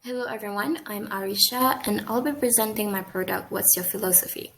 Hello everyone, I'm Arisha and I'll be presenting my product What's Your Philosophy?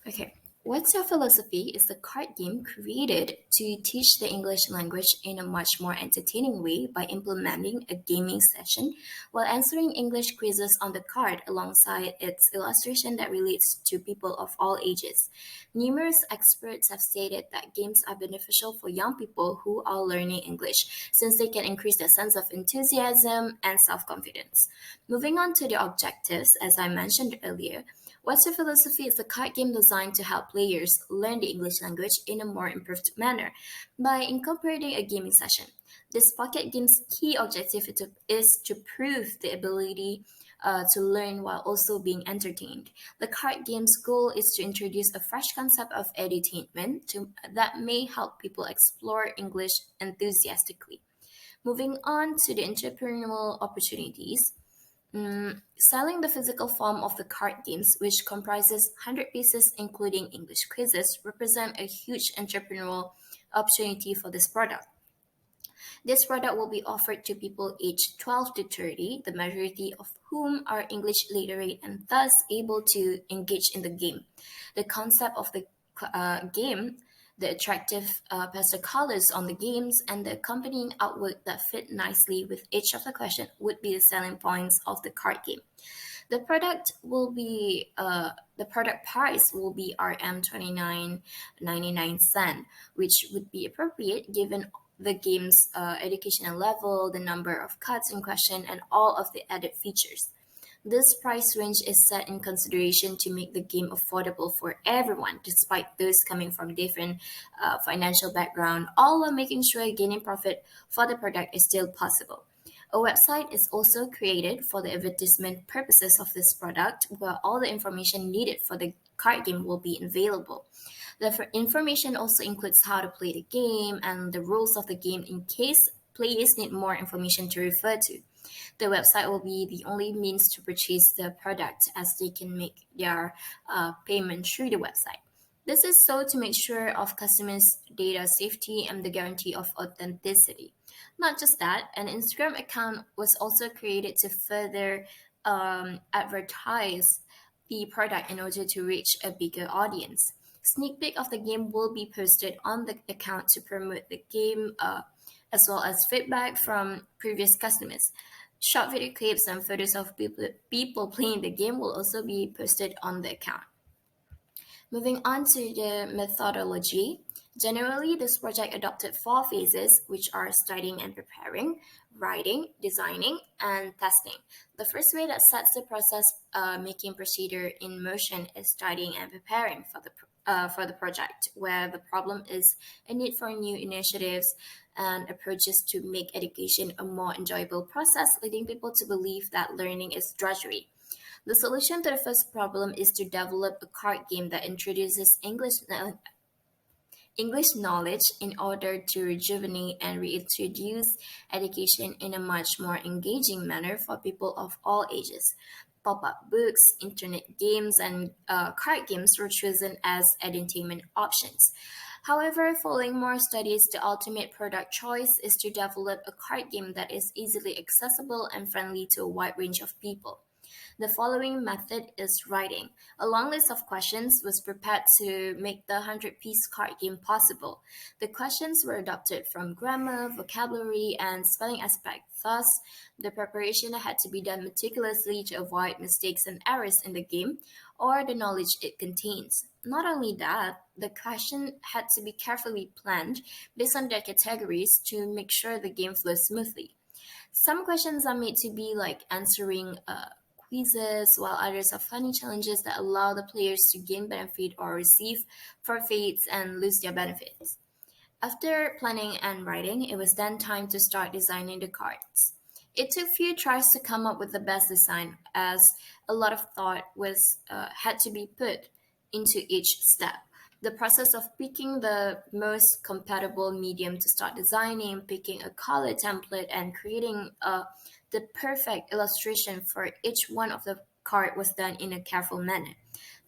Okay, What's Your Philosophy is the card game created to teach the English language in a much more entertaining way by implementing a gaming session while answering English quizzes on the card alongside its illustration that relates to people of all ages. Numerous experts have stated that games are beneficial for young people who are learning English since they can increase their sense of enthusiasm and self confidence. Moving on to the objectives, as I mentioned earlier, What's Your Philosophy is a card game designed to help players learn the English language in a more improved manner by incorporating a gaming session. This pocket game's key objective is to prove the ability to learn while also being entertained. The card game's goal is to introduce a fresh concept of edutainment that may help people explore English enthusiastically. Moving on to the entrepreneurial opportunities. Selling the physical form of the card games, which comprises 100 pieces including English quizzes, represent a huge entrepreneurial opportunity for this product. This product will be offered to people aged 12 to 30, the majority of whom are English literate and thus able to engage in the game. The concept of the game, the attractive pastel colors on the games, and the accompanying artwork that fit nicely with each of the question would be the selling points of the card game. The product price will be RM 29.99, which would be appropriate given the game's educational level, the number of cards in question, and all of the added features. This price range is set in consideration to make the game affordable for everyone, despite those coming from different financial background, all while making sure gaining profit for the product is still possible. A website is also created for the advertisement purposes of this product, where all the information needed for the card game will be available. The information also includes how to play the game and the rules of the game in case players need more information to refer to. The website will be the only means to purchase the product as they can make their payment through the website. This is so to make sure of customers' data safety and the guarantee of authenticity. Not just that, an Instagram account was also created to further advertise the product in order to reach a bigger audience. Sneak peek of the game will be posted on the account to promote the game as well as feedback from previous customers. Short video clips and photos of people playing the game will also be posted on the account. Moving on to the methodology. Generally, this project adopted four phases, which are studying and preparing, writing, designing, and testing. The first way that sets the process making procedure in motion is studying and preparing for the project, where the problem is a need for new initiatives and approaches to make education a more enjoyable process, leading people to believe that learning is drudgery. The solution to the first problem is to develop a card game that introduces English knowledge in order to rejuvenate and reintroduce education in a much more engaging manner for people of all ages. Pop up books, internet games, and card games were chosen as entertainment options. However, following more studies, the ultimate product choice is to develop a card game that is easily accessible and friendly to a wide range of people. The following method is writing. A long list of questions was prepared to make the 100-piece card game possible. The questions were adopted from grammar, vocabulary, and spelling aspects. Thus, the preparation had to be done meticulously to avoid mistakes and errors in the game or the knowledge it contains. Not only that, the question had to be carefully planned based on their categories to make sure the game flows smoothly. Some questions are made to be like answering quizzes, while others are funny challenges that allow the players to gain benefit or receive forfeits and lose their benefits. After planning and writing, it was then time to start designing the cards. It took few tries to come up with the best design, as a lot of thought was had to be put into each step. The process of picking the most compatible medium to start designing, picking a color template, and creating the perfect illustration for each one of the card was done in a careful manner.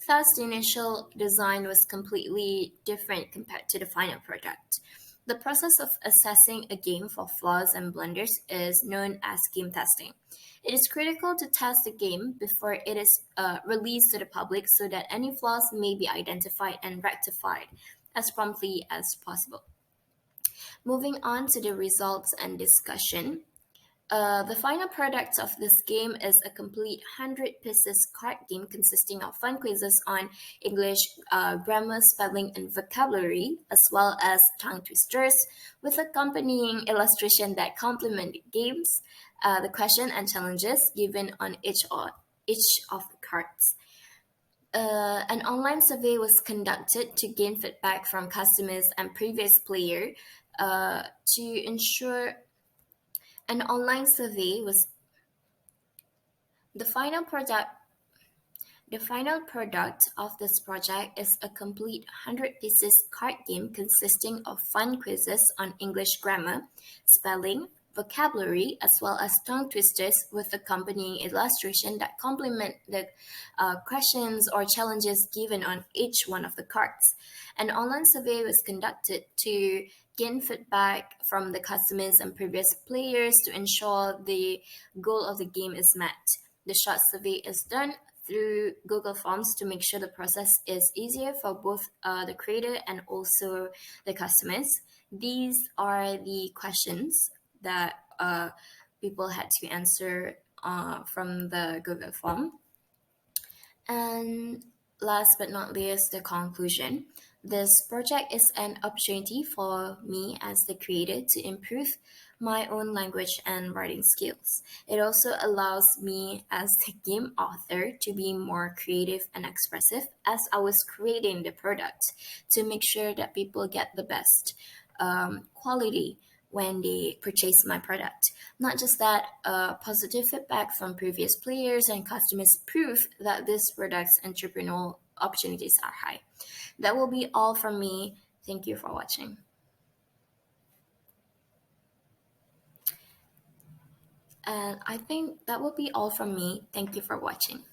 Thus, the initial design was completely different compared to the final product. The process of assessing a game for flaws and blunders is known as game testing. It is critical to test the game before it is released to the public so that any flaws may be identified and rectified as promptly as possible. Moving on to the results and discussion. The final product of this game is a complete 100 pieces card game consisting of fun quizzes on English grammar, spelling, and vocabulary, as well as tongue twisters, with accompanying illustration that complement the games, the question and challenges given on each of the cards. An online survey was conducted to gain feedback from customers and previous players to ensure an online survey was the final product. The final product of this project is a complete 100 pieces card game consisting of fun quizzes on English grammar, spelling, vocabulary, as well as tongue twisters with accompanying illustration that complement the questions or challenges given on each one of the cards. An online survey was conducted to gain feedback from the customers and previous players to ensure the goal of the game is met. The short survey is done through Google Forms to make sure the process is easier for both the creator and also the customers. These are the questions that people had to answer from the Google form. And last but not least, the conclusion. This project is an opportunity for me as the creator to improve my own language and writing skills. It also allows me as the game author to be more creative and expressive as I was creating the product to make sure that people get the best quality when they purchase my product. Not just that, positive feedback from previous players and customers prove that this product's entrepreneurial opportunities are high. That will be all from me. Thank you for watching. And I think that will be all from me. Thank you for watching.